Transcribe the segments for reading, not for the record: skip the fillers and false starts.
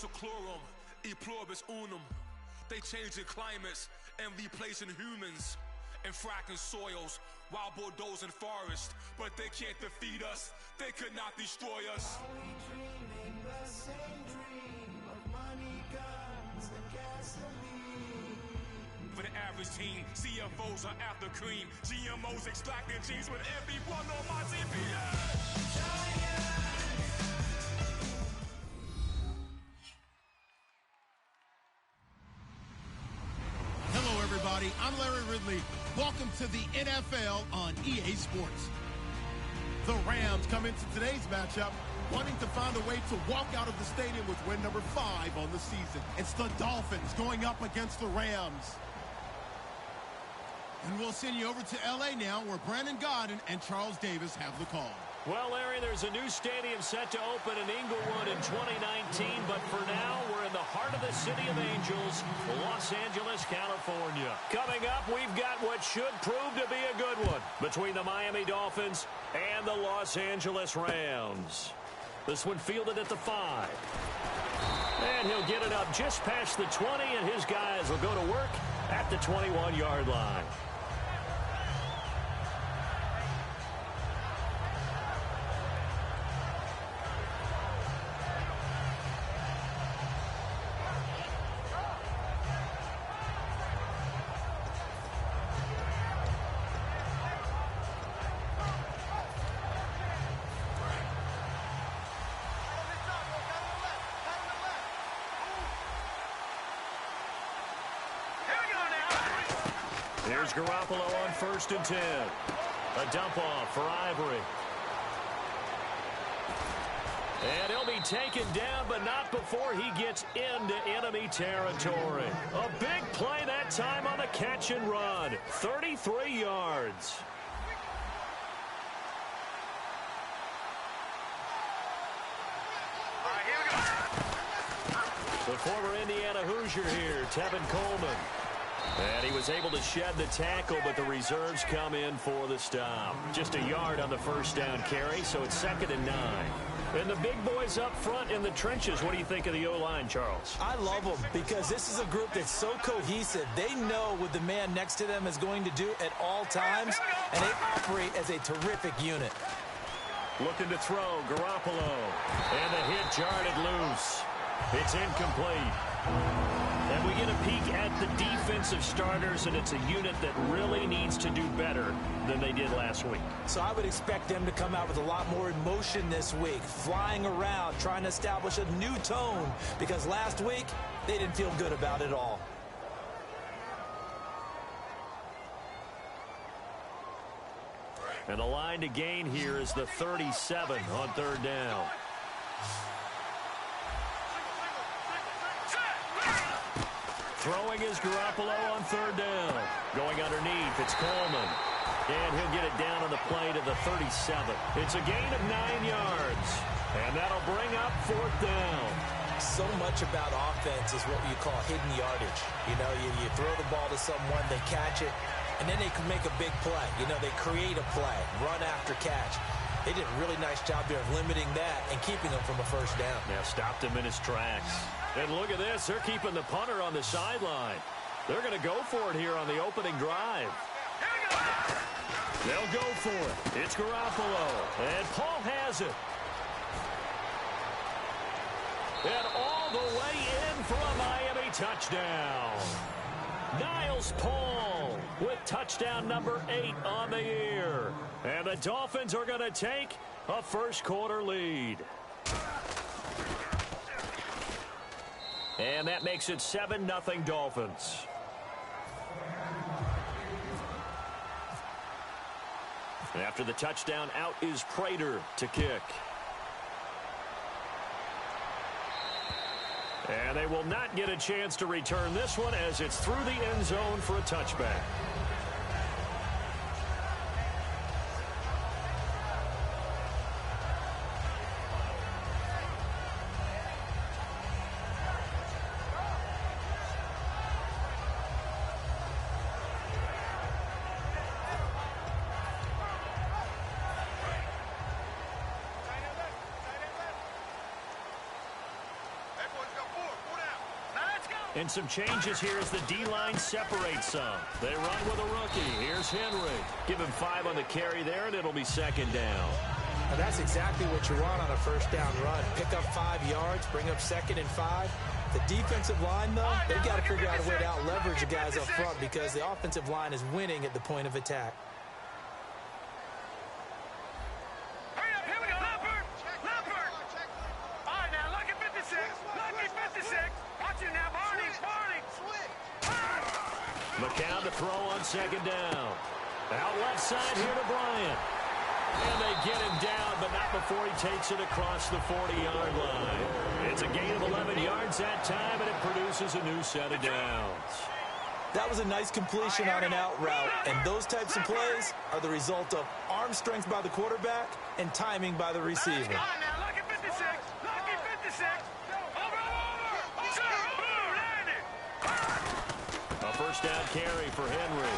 seclorum, e pluribus unum. They changing climates and replacing humans and fracking soils, while bulldozing forests. But they can't defeat us, they could not destroy us. Are we dreaming the same dream of money, guns, and gasoline? For the average teen, CFOs are after cream. GMOs extracting genes with everyone on my TPS. Hello, everybody. I'm Larry Ridley. Welcome to the NFL on EA Sports. The Rams come into today's matchup wanting to find a way to walk out of the stadium with win number 5 on the season. It's the Dolphins going up against the Rams. And we'll send you over to L.A. now, where Brandon Godden and Charles Davis have the call. Well, Larry, there's a new stadium set to open in Inglewood in 2019, but for now, we're in the heart of the City of Angels, Los Angeles, California. Coming up, we've got what should prove to be a good one between the Miami Dolphins and the Los Angeles Rams. This one fielded at the 5. And he'll get it up just past the 20, and his guys will go to work at the 21-yard line. Here's Garoppolo on 1st and 10. A dump off for Ivory. And he'll be taken down, but not before he gets into enemy territory. A big play that time on the catch and run. 33 yards. The former Indiana Hoosier here, Tevin Coleman. And he was able to shed the tackle, but the reserves come in for the stop. Just a yard on the first down carry, so it's 2nd and 9. And the big boys up front in the trenches. What do you think of the O-line, Charles? I love them because this is a group that's so cohesive. They know what the man next to them is going to do at all times, and they operate as a terrific unit. Looking to throw, Garoppolo. And the hit jarred loose. It's incomplete. And we get a peek at the defensive starters, and it's a unit that really needs to do better than they did last week. So I would expect them to come out with a lot more emotion this week, flying around, trying to establish a new tone, because last week they didn't feel good about it all. And the line to gain here is the 37 on 3rd down. Throwing is Garoppolo on 3rd down. Going underneath, it's Coleman. And he'll get it down on the play to the 37. It's a gain of 9 yards. And that'll bring up 4th down. So much about offense is what you call hidden yardage. You know, you throw the ball to someone, they catch it, and then they can make a big play. You know, they create a play, run after catch. They did a really nice job there of limiting that and keeping him from a first down. Yeah, stopped him in his tracks. And look at this. They're keeping the punter on the sideline. They're going to go for it here on the opening drive. They'll go for it. It's Garoppolo. And Paul has it. And all the way in for a Miami touchdown. Niles Paul with touchdown number 8 on the year. And the Dolphins are going to take a first-quarter lead. And that makes it 7-0 Dolphins. After the touchdown, out is Prater to kick. And they will not get a chance to return this one as it's through the end zone for a touchback. And some changes here as the D-line separates some. They run with a rookie. Here's Henry. Give him 5 on the carry there, and it'll be second down. Now that's exactly what you want on a first down run. Pick up 5 yards, bring up 2nd and 5. The defensive line, though, they've got to figure out a way to out-leverage the guys up front because the offensive line is winning at the point of attack. McCown to throw on second down. Out left side here to Bryant. And they get him down, but not before he takes it across the 40-yard line. It's a gain of 11 yards that time, and it produces a new set of downs. That was a nice completion on an out route, and those types of plays are the result of arm strength by the quarterback and timing by the receiver. A first down carry for Henry.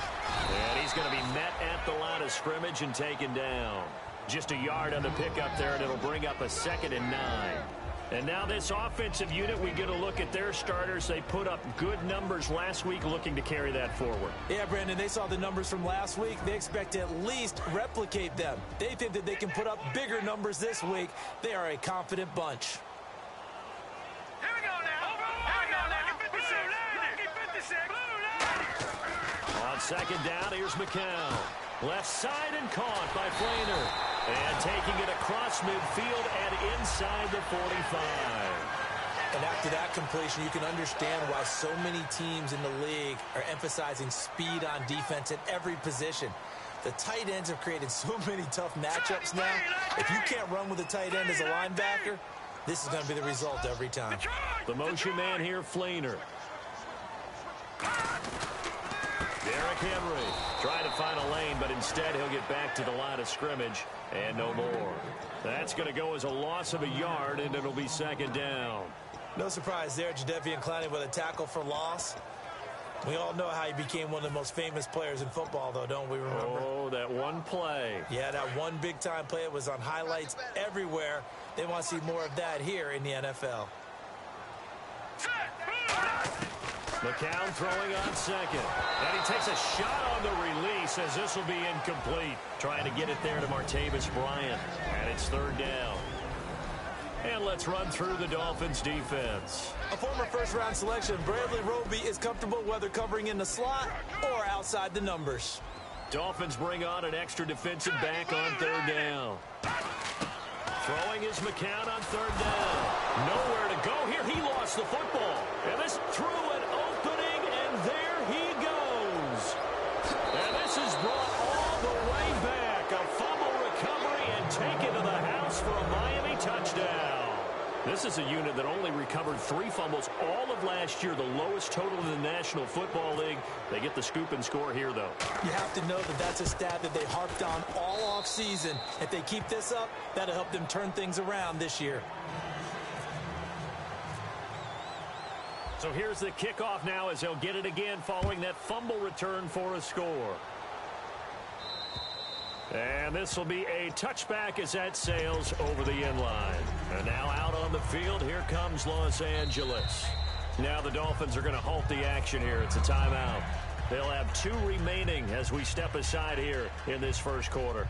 And he's going to be met at the line of scrimmage and taken down. Just a yard on the pickup there, and it'll bring up a 2nd and 9. And now this offensive unit, we get a look at their starters. They put up good numbers last week, looking to carry that forward. Yeah, Brandon, they saw the numbers from last week. They expect to at least replicate them. They think that they can put up bigger numbers this week. They are a confident bunch. On second down, here's McCown. Left side and caught by Flainer. And taking it across midfield and inside the 45. And after that completion, you can understand why so many teams in the league are emphasizing speed on defense at every position. The tight ends have created so many tough matchups now. If you can't run with a tight end as a linebacker, this is going to be the result every time. The motion man here, Flainer. Derrick Henry trying to find a lane, but instead he'll get back to the line of scrimmage and no more. That's going to go as a loss of a yard, and it'll be second down. No surprise there, Jadeveon Clowney with a tackle for loss. We all know how he became one of the most famous players in football, though, don't we remember? Oh, that one play. Yeah, that one big-time play. It was on highlights everywhere. They want to see more of that here in the NFL. McCown throwing on second. And he takes a shot on the release as this will be incomplete. Trying to get it there to Martavis Bryant. And it's third down. And let's run through the Dolphins' defense. A former first-round selection, Bradley Roby is comfortable whether covering in the slot or outside the numbers. Dolphins bring on an extra defensive back on third down. Throwing is McCown on third down. Nowhere to go here. He lost the football. And this threw an opening, and there he goes. And this is brought all the way back. A fumble recovery and taken to the house for a Miami touchdown. This is a unit that only recovered 3 fumbles all of last year, the lowest total in the National Football League. They get the scoop and score here, though. You have to know that that's a stat that they harped on all offseason. If they keep this up, that'll help them turn things around this year. So here's the kickoff now as they'll get it again following that fumble return for a score. And this will be a touchback as that sails over the end line. And now out on the field, here comes Los Angeles. Now the Dolphins are going to halt the action here. It's a timeout. They'll have 2 remaining as we step aside here in this first quarter.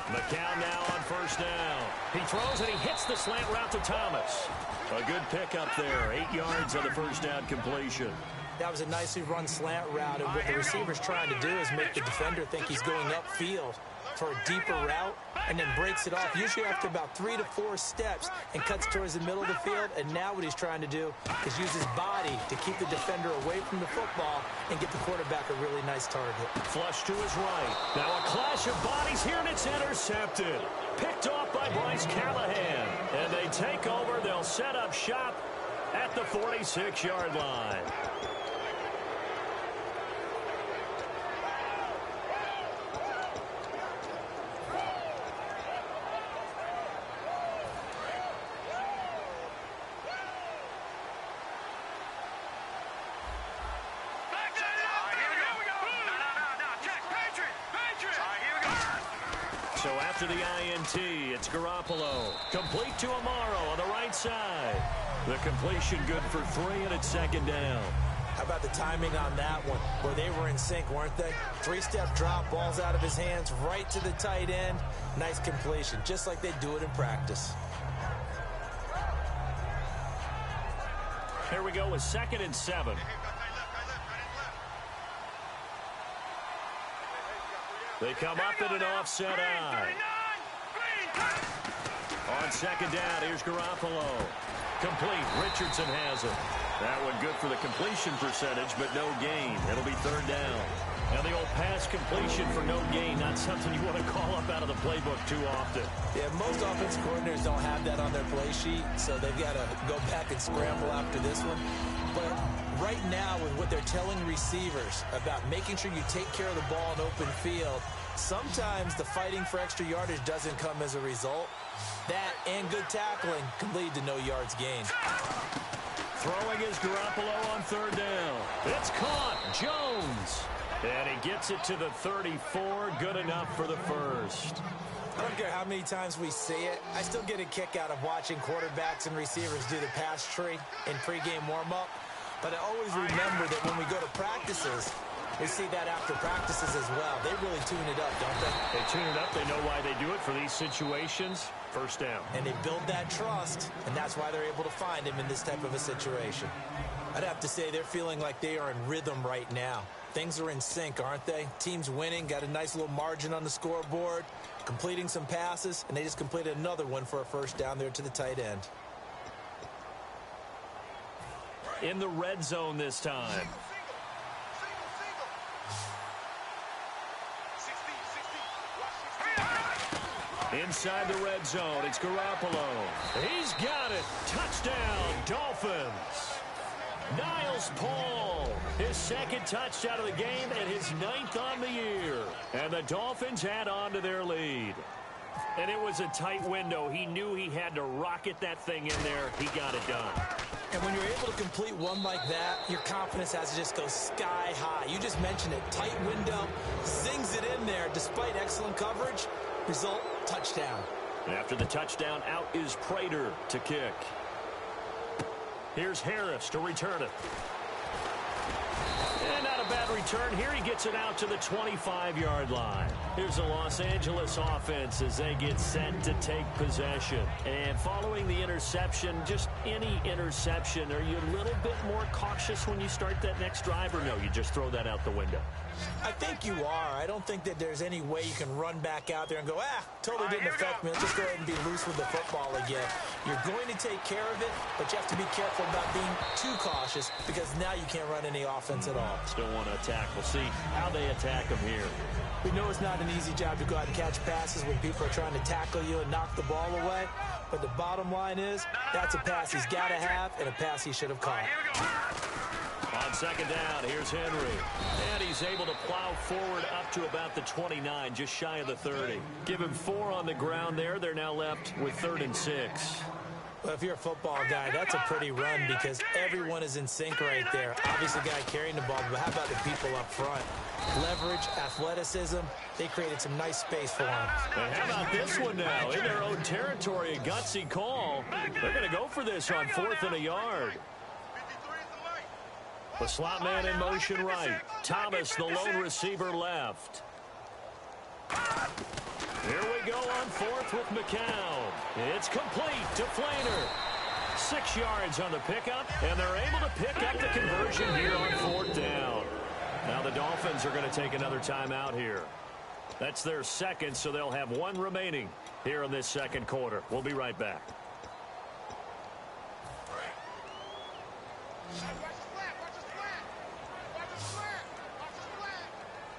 McCown now on first down. He throws and he hits the slant route to Thomas. A good pickup there. 8 yards on the first down completion. That was a nicely run slant route, and what the receiver's trying to do is make the defender think he's going upfield for a deeper route, and then breaks it off, usually after about 3 to 4 steps, and cuts towards the middle of the field. And now what he's trying to do is use his body to keep the defender away from the football and get the quarterback a really nice target. Flush to his right. Now a clash of bodies here, and it's intercepted. Picked off by Bryce Callahan. And they take over. They'll set up shop at the 46-yard line. So after the INT, it's Garoppolo. Complete to Amaro on the right side. The completion good for 3, and it's second down. How about the timing on that one, where they were in sync, weren't they? 3-step drop, balls out of his hands, right to the tight end. Nice completion, just like they do it in practice. Here we go with 2nd and 7. They come up in an offset eye. On second down, here's Garoppolo. Complete. Richardson has it. That one good for the completion percentage, but no gain. It'll be 3rd down. Now the old pass completion for no gain, not something you want to call up out of the playbook too often. Yeah, most offensive coordinators don't have that on their play sheet, so they've got to go back and scramble after this one. But right now, with what they're telling receivers about making sure you take care of the ball in open field, sometimes the fighting for extra yardage doesn't come as a result. That and good tackling can lead to no yards gained. Throwing is Garoppolo on 3rd down. It's caught. Jones. And he gets it to the 34. Good enough for the first. I don't care how many times we see it. I still get a kick out of watching quarterbacks and receivers do the pass tree in pregame warm-up. But I always remember that when we go to practices, we see that after practices as well. They really tune it up, don't they? They tune it up. They know why they do it for these situations. First down. And they build that trust, and that's why they're able to find him in this type of a situation. I'd have to say they're feeling like they are in rhythm right now. Things are in sync, aren't they? Team's winning, got a nice little margin on the scoreboard, completing some passes, and they just completed another one for a first down there to the tight end. In the red zone this time. Inside the red zone, it's Garoppolo. He's got it. Touchdown, Dolphins. Niles Paul, his 2nd touchdown of the game and his 9th on the year. And the Dolphins add on to their lead. And it was a tight window. He knew he had to rocket that thing in there. He got it done. And when you're able to complete one like that, your confidence has to just go sky high. You just mentioned it. Tight window, zings it in there despite excellent coverage. Result, touchdown. After the touchdown, out is Prater to kick. Here's Harris to return it. And not a bad return. Here he gets it out to the 25-yard line. Here's the Los Angeles offense as they get set to take possession. And following the interception, just any interception, are you a little bit more cautious when you start that next drive, or no, you just throw that out the window? I think you are. I don't think that there's any way you can run back out there and go, totally didn't affect me. Let's just go ahead and be loose with the football again. You're going to take care of it, but you have to be careful about being too cautious because now you can't run any offense at all. Still want to attack. We'll see how they attack them here. We know it's not an easy job to go out and catch passes when people are trying to tackle you and knock the ball away, but the bottom line is that's a pass he's got to have and a pass he should have caught. On second down, here's Henry. And he's able to plow forward up to about the 29, just shy of the 30. Give him 4 on the ground there. They're now left with 3rd and 6. Well, if you're a football guy, that's a pretty run because everyone is in sync right there. Obviously, the guy carrying the ball, but how about the people up front? Leverage, athleticism, they created some nice space for him. And how about this one now? In their own territory, a gutsy call. They're going to go for this on 4th and a yard. The slot man in motion right. Thomas, the lone receiver, left. Here we go on 4th with McCown. It's complete to Flainer. 6 yards on the pickup, and they're able to pick up the conversion here on 4th down. Now the Dolphins are going to take another timeout here. That's their 2nd, so they'll have 1 remaining here in this 2nd quarter. We'll be right back.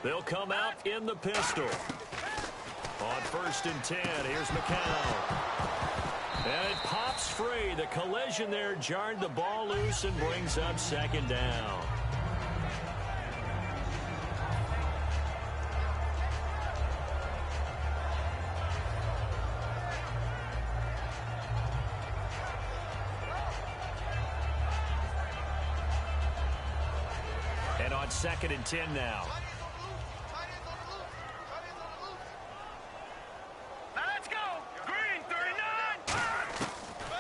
They'll come out in the pistol. On 1st and 10, here's McCown. And it pops free. The collision there jarred the ball loose and brings up 2nd down. And on 2nd and 10 now.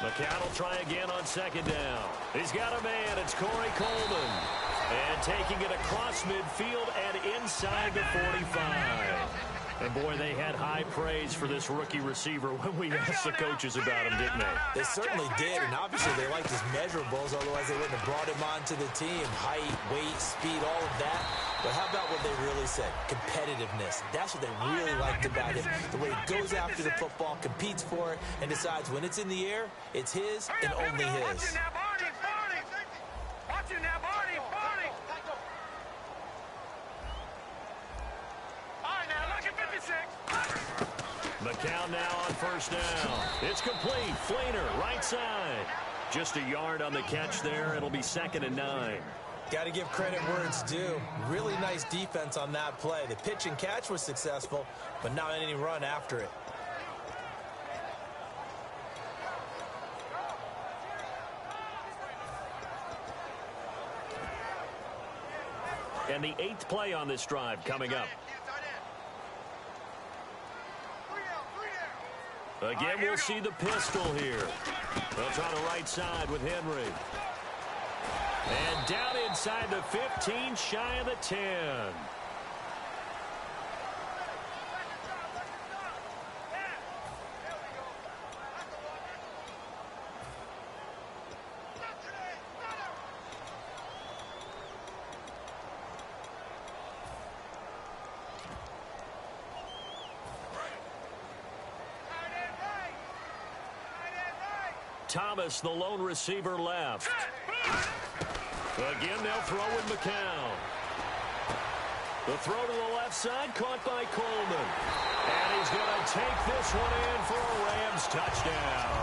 McCown will try again on second down. He's got a man. It's Corey Coleman. And taking it across midfield and inside the 45. And, boy, they had high praise for this rookie receiver when we asked the coaches about him, didn't they? They certainly did, and obviously they liked his measurables, otherwise they wouldn't have brought him onto the team. Height, weight, speed, all of that. But how about what they really said? Competitiveness. That's what they really liked about him. The way he goes after the football, competes for it, and decides when it's in the air, it's his and only his. McCown now on first down. It's complete. Fleener, right side. Just a yard on the catch there. It'll be 2nd and 9. Got to give credit where it's due. Really nice defense on that play. The pitch and catch was successful, but not any run after it. And the 8th play on this drive coming up. Again, we'll see the pistol here. They'll try the right side with Henry. And down inside the 15, shy of the 10. Thomas, the lone receiver, left. Again, they'll throw with McCown. The throw to the left side, caught by Coleman. And he's going to take this one in for a Rams touchdown.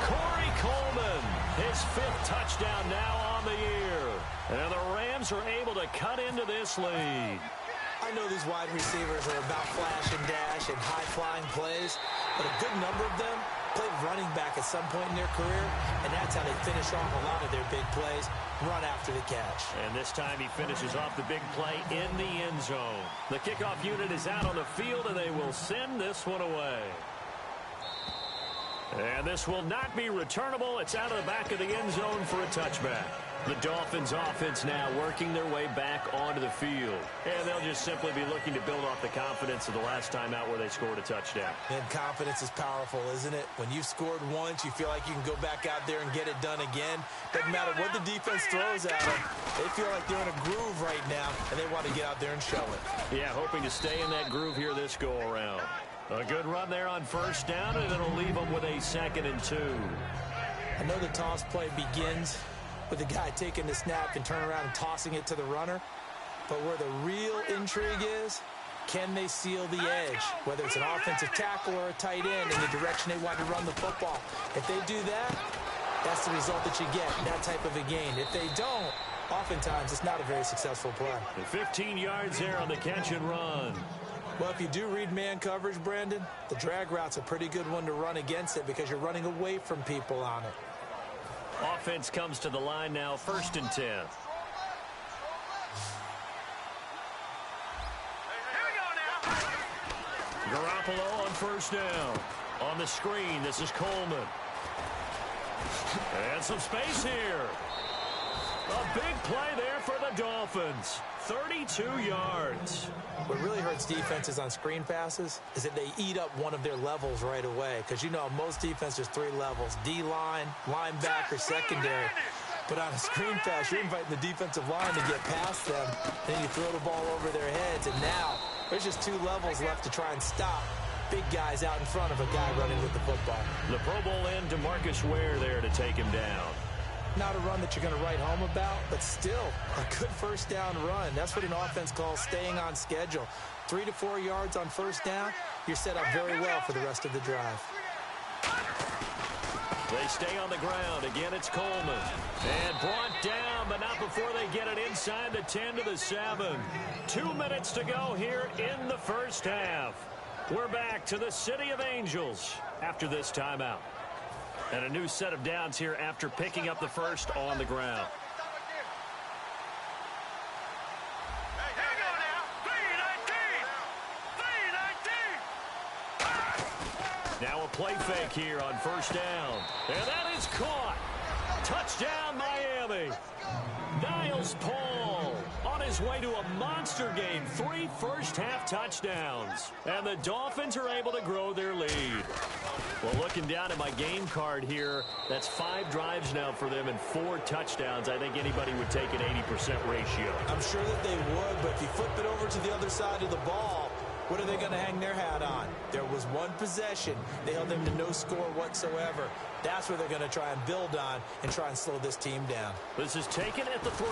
Corey Coleman, his 5th touchdown now on the year. And the Rams are able to cut into this lead. I know these wide receivers are about flash and dash and high-flying plays, but a good number of them played running back at some point in their career, and that's how they finish off a lot of their big plays, run after the catch. And this time he finishes off the big play in the end zone. The kickoff unit is out on the field, and they will send this one away. And this will not be returnable. It's out of the back of the end zone for a touchback. The Dolphins offense now working their way back onto the field. And they'll just simply be looking to build off the confidence of the last time out where they scored a touchdown. And confidence is powerful, isn't it? When you've scored once, you feel like you can go back out there and get it done again. Doesn't matter what the defense throws at them. They feel like they're in a groove right now, and they want to get out there and show it. Yeah, hoping to stay in that groove here this go-around. A good run there on first down, and it'll leave them with a 2nd and 2. I know the toss play begins with the guy taking the snap and turning around and tossing it to the runner. But where the real intrigue is, can they seal the edge? Whether it's an offensive tackle or a tight end in the direction they want to run the football. If they do that, that's the result that you get in that type of a game. If they don't, oftentimes it's not a very successful play. 15 yards there on the catch and run. Well, if you do read man coverage, Brandon, the drag route's a pretty good one to run against it because you're running away from people on it. Offense comes to the line now, 1st and 10. Garoppolo on first down. On the screen, this is Coleman. And some space here. A big play there for the Dolphins. 32 yards. What really hurts defenses on screen passes is that they eat up one of their levels right away. Because, you know, most defenses, 3 levels. D-line, linebacker, secondary. But on a screen pass, you're inviting the defensive line to get past them. Then you throw the ball over their heads. And now there's just 2 levels left to try and stop big guys out in front of a guy running with the football. The Pro Bowl end to Marcus Ware there to take him down. Not a run that you're going to write home about, but still a good first down run. That's what an offense calls staying on schedule. 3 to 4 yards on first down, you're set up very well for the rest of the drive. They stay on the ground. Again, it's Coleman. And brought down, but not before they get it inside the 10 to the 7. 2 minutes to go here in the first half. We're back to the City of Angels after this timeout. And a new set of downs here after picking up the first on the ground. Now a play fake here on first down. And that is caught. Touchdown, Miami. Niles Paul on his way to a monster game. 3 first-half touchdowns. And the Dolphins are able to grow their lead. Well, looking down at my game card here, that's 5 drives now for them and 4 touchdowns. I think anybody would take an 80% ratio. I'm sure that they would, but if you flip it over to the other side of the ball, what are they going to hang their hat on? There was one possession. They held them to no score whatsoever. That's what they're going to try and build on and try and slow this team down. This is taken at the 3.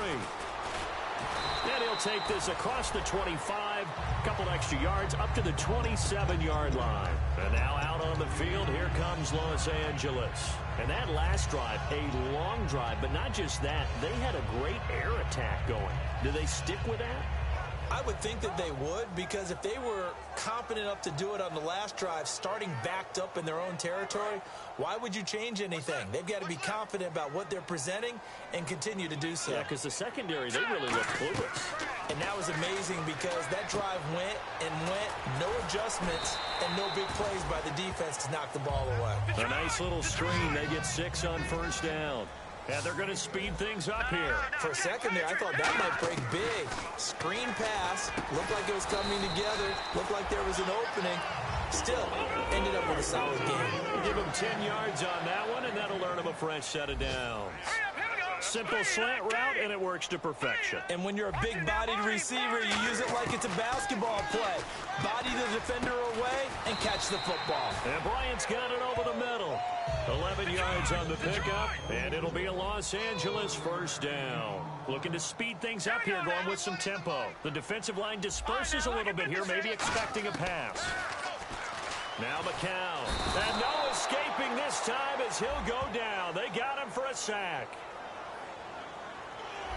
And he'll take this across the 25, a couple extra yards up to the 27-yard line. And now out on the field, here comes Los Angeles. And that last drive, a long drive, but not just that, they had a great air attack going. Do they stick with that? I would think that they would, because if they were competent enough to do it on the last drive, starting backed up in their own territory, why would you change anything? They've got to be confident about what they're presenting and continue to do so. Yeah, because the secondary, they really look clueless. And that was amazing because that drive went and went, no adjustments and no big plays by the defense to knock the ball away. A nice little screen. They get 6 on first down. And they're going to speed things up here. For a second there, I thought that might break big. Screen pass. Looked like it was coming together. Looked like there was an opening. Still, ended up with a solid game. Give them 10 yards on that one, and that'll earn them a fresh set of downs. Simple slant route, and it works to perfection. And when you're a big-bodied receiver, you use it like it's a basketball play. Body the defender away and catch the football. And Bryant's got it over the middle. 11 yards on the pickup, and it'll be a Los Angeles first down. Looking to speed things up here, going with some tempo. The defensive line disperses a little bit here, maybe expecting a pass. Now McCown. And no escaping this time as he'll go down. They got him for a sack.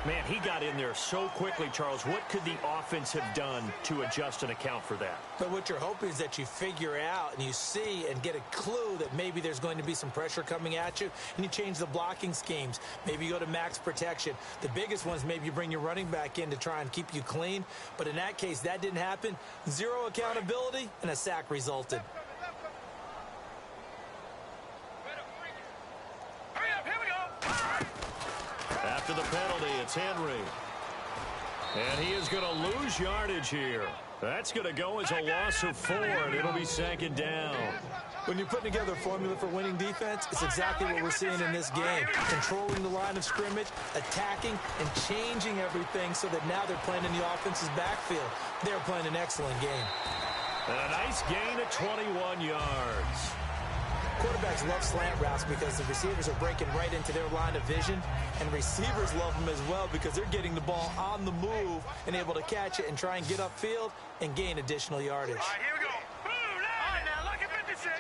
Man, he got in there so quickly, Charles. What could the offense have done to adjust and account for that? But what you're hoping is that you figure out and you see and get a clue that maybe there's going to be some pressure coming at you, and you change the blocking schemes. Maybe you go to max protection. The biggest ones, maybe you bring your running back in to try and keep you clean. But in that case, that didn't happen. 0 accountability, and a sack resulted. After the penalty, it's Henry. And he is going to lose yardage here. That's going to go as a loss of 4, and it'll be 2nd down. When you're putting together a formula for winning defense, it's exactly what we're seeing in this game. Controlling the line of scrimmage, attacking, and changing everything so that now they're playing in the offense's backfield. They're playing an excellent game. And a nice gain of 21 yards. Quarterbacks love slant routes because the receivers are breaking right into their line of vision, and receivers love them as well because they're getting the ball on the move and able to catch it and try and get upfield and gain additional yardage. All right, here we go. Boom, all right, now look at 56.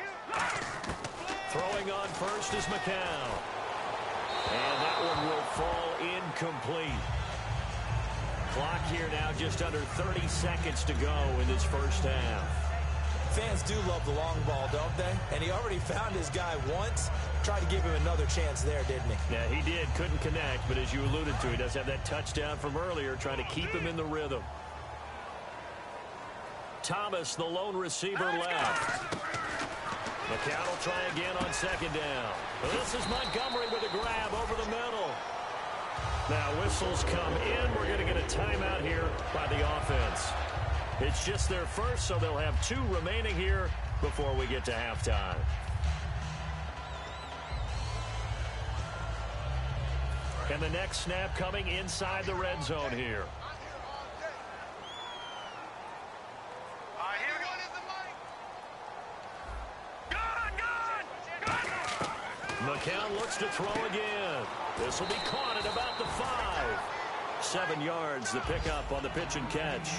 Throwing on first is McCown. And that one will fall incomplete. Clock here now just under 30 seconds to go in this first half. Fans do love the long ball, don't they? And he already found his guy once. Tried to give him another chance there, didn't he? Yeah, he did. Couldn't connect, but as you alluded to, he does have that touchdown from earlier, trying to keep him in the rhythm. Thomas, the lone receiver, left. McCown will try again on 2nd down. This is Montgomery with a grab over the middle. Now whistles come in. We're going to get a timeout here by the offense. It's just their first, so they'll have 2 remaining here before we get to halftime. And the next snap coming inside the red zone here. All right, here we go. McCown looks to throw again. This will be caught at about the 5. 7 yards, the pickup on the pitch and catch.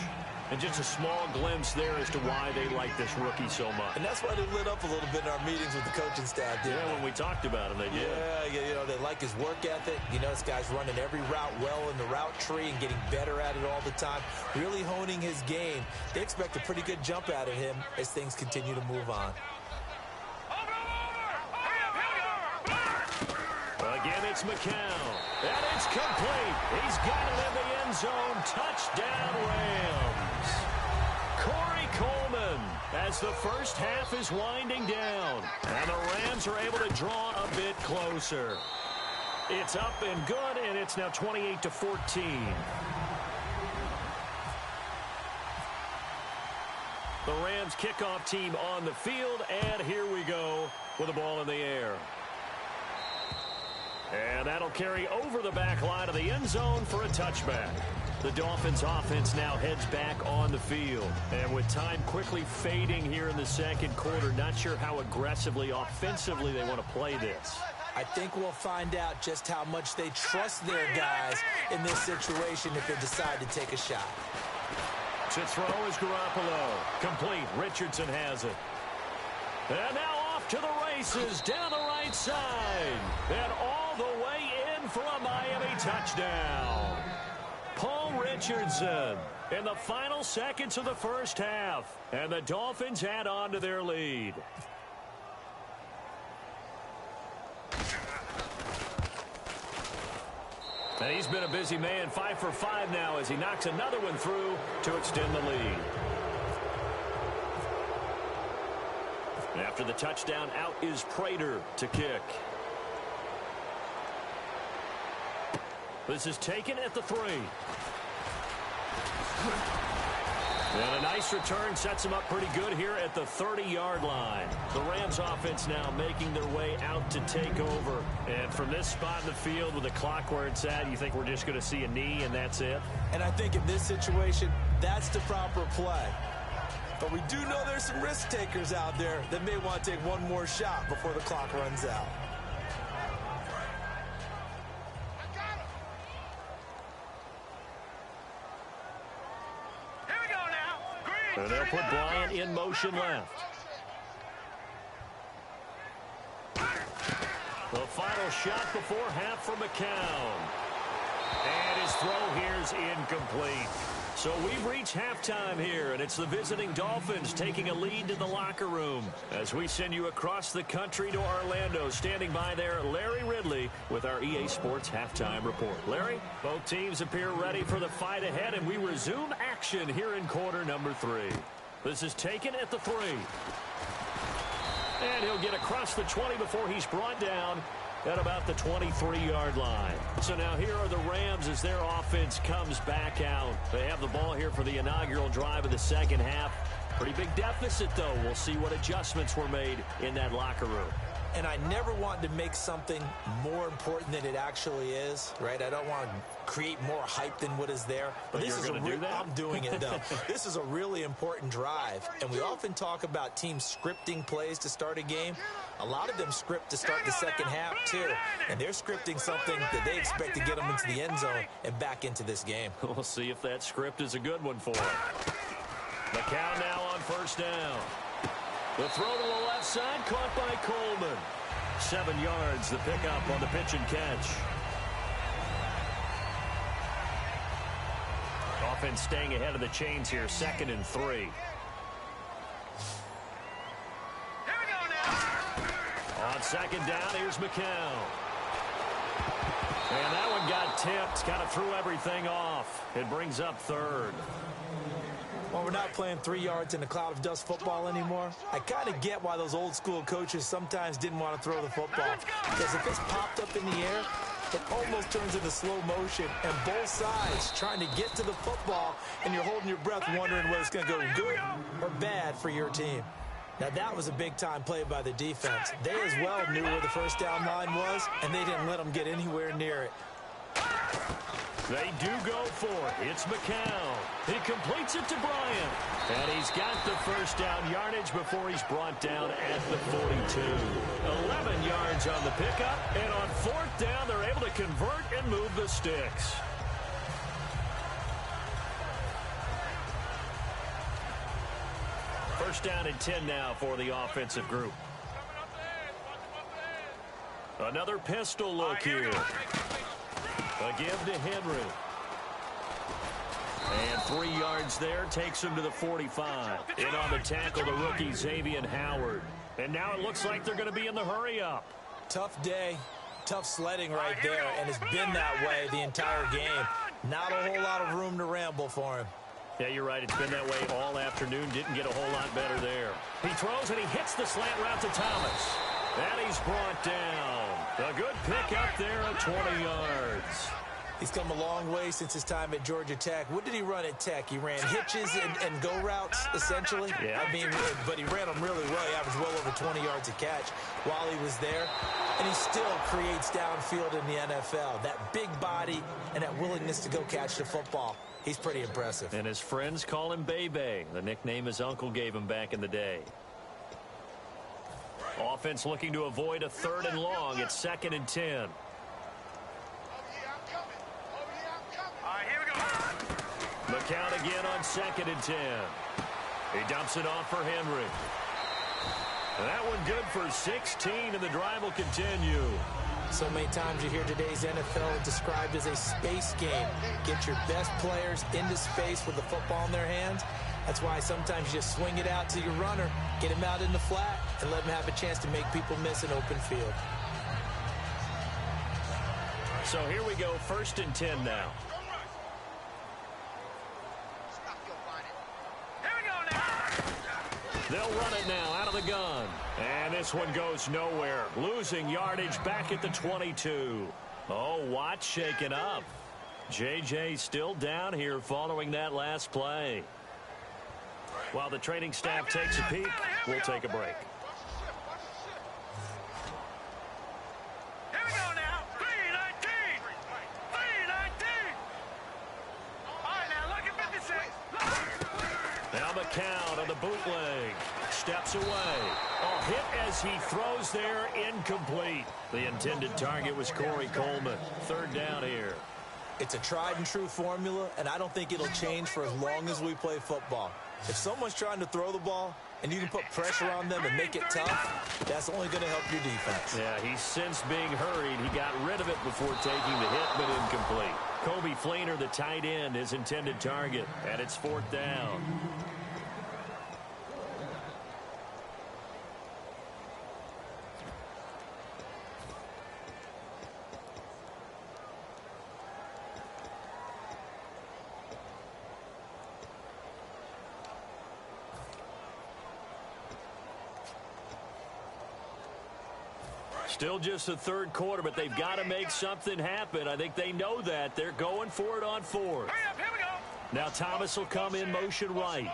And just a small glimpse there as to why they like this rookie so much. And that's why they lit up a little bit in our meetings with the coaching staff, didn't they? When we talked about him, they did. Yeah, you know, they like his work ethic. You know, this guy's running every route well in the route tree and getting better at it all the time, really honing his game. They expect a pretty good jump out of him as things continue to move on. Again, it's McCown. And it's complete. He's got it in the end zone. Touchdown, Rams. Corey Coleman as the first half is winding down. And the Rams are able to draw a bit closer. It's up and good, and it's now 28-14. The Rams kickoff team on the field, and here we go with the ball in the air. And that'll carry over the back line of the end zone for a touchback. The Dolphins offense now heads back on the field. And with time quickly fading here in the second quarter, not sure how aggressively, offensively they want to play this. I think we'll find out just how much they trust their guys in this situation if they decide to take a shot. To throw is Garoppolo. Complete. Richardson has it. And now off to the races down the right side. And all the way in for a Miami touchdown. Paul Richardson in the final seconds of the first half. And the Dolphins add on to their lead. And he's been a busy man, 5 for 5 now as he knocks another one through to extend the lead. After the touchdown, out is Prater to kick. This is taken at the 3. And a nice return sets him up pretty good here at the 30-yard line. The Rams offense now making their way out to take over. And from this spot in the field with the clock where it's at, you think we're just going to see a knee and that's it? And I think in this situation, that's the proper play. But we do know there's some risk takers out there that may want to take one more shot before the clock runs out. And they'll put Bryant in motion left. The final shot before half for McCown. And his throw here is incomplete. So we've reached halftime here, and it's the visiting Dolphins taking a lead to the locker room. As we send you across the country to Orlando, standing by there, Larry Ridley with our EA Sports Halftime Report. Larry, both teams appear ready for the fight ahead, and we resume action here in quarter number 3. This is taken at the 3. And he'll get across the 20 before he's brought down at about the 23-yard line. So now here are the Rams as their offense comes back out. They have the ball here for the inaugural drive of the second half. Pretty big deficit, though. We'll see what adjustments were made in that locker room. And I never want to make something more important than it actually is, right? I don't want to create more hype than what is there. But this is going to do that? I'm doing it, though. This is a really important drive. And we often talk about teams scripting plays to start a game. A lot of them script to start the second half, too. And they're scripting something that they expect to get them into the end zone and back into this game. We'll see if that script is a good one for them. McCown now on first down. The throw to the left side, caught by Coleman. 7 yards, the pickup on the pitch and catch. Offense staying ahead of the chains here, 2nd and 3. Here we go now. On second down, here's McCown. And that one got tipped, kind of threw everything off. It brings up 3rd. Well, we're not playing 3 yards in a cloud of dust football anymore. I kind of get why those old school coaches sometimes didn't want to throw the football. Because if it's popped up in the air, it almost turns into slow motion. And both sides trying to get to the football, and you're holding your breath wondering whether it's going to go good or bad for your team. Now, that was a big-time play by the defense. They as well knew where the first down line was, and they didn't let them get anywhere near it. They do go for it. It's McCown. He completes it to Bryant. And he's got the first down yardage before he's brought down at the 42. 11 yards on the pickup. And on 4th down, they're able to convert and move the sticks. First down and 10 now for the offensive group. Another pistol look here. A give to Henry. And 3 yards there takes him to the 45. In on the tackle, the rookie, Xavier Howard. And now it looks like they're going to be in the hurry-up. Tough day, tough sledding right there, and it's been that way the entire game. Not a whole lot of room to ramble for him. Yeah, you're right. It's been that way all afternoon. Didn't get a whole lot better there. He throws and he hits the slant route to Thomas. And he's brought down. A good pick up there at 20 yards. He's come a long way since his time at Georgia Tech. What did he run at Tech? He ran hitches and go routes, essentially. Yeah. I mean, but he ran them really well. He averaged well over 20 yards a catch while he was there. And he still creates downfield in the NFL. That big body and that willingness to go catch the football. He's pretty impressive. And his friends call him Bebe, the nickname his uncle gave him back in the day. Offense looking to avoid a 3rd and long. It's 2nd and 10. All right, here we go. McCown again on 2nd and 10. He dumps it off for Henry. And that one good for 16, and the drive will continue. So many times you hear today's NFL described as a space game. Get your best players into space with the football in their hands. That's why sometimes you just swing it out to your runner, get him out in the flat, and let him have a chance to make people miss an open field. So here we go, 1st and 10 now. Here we go now. They'll run it now out of the gun. And this one goes nowhere. Losing yardage back at the 22. Oh, Watt shaken up. J.J. still down here following that last play. While the training staff takes a peek, we'll take a break. Here we go now. 319. 319. All right, now look at 56. Now McCown on the bootleg. Steps away. A hit as he throws there, incomplete. The intended target was Corey Coleman. 3rd down here. It's a tried and true formula, and I don't think it'll change for as long as we play football. If someone's trying to throw the ball and you can put pressure on them and make it tough, that's only going to help your defense. Yeah, he's since being hurried. He got rid of it before taking the hit, but incomplete. Kobe Fleener, the tight end, his intended target, and it's 4th down. Still just the 3rd quarter, but they've got to make something happen. I think they know that. They're going for it on 4th. Hurry up, here we go. Now Thomas will come in motion right.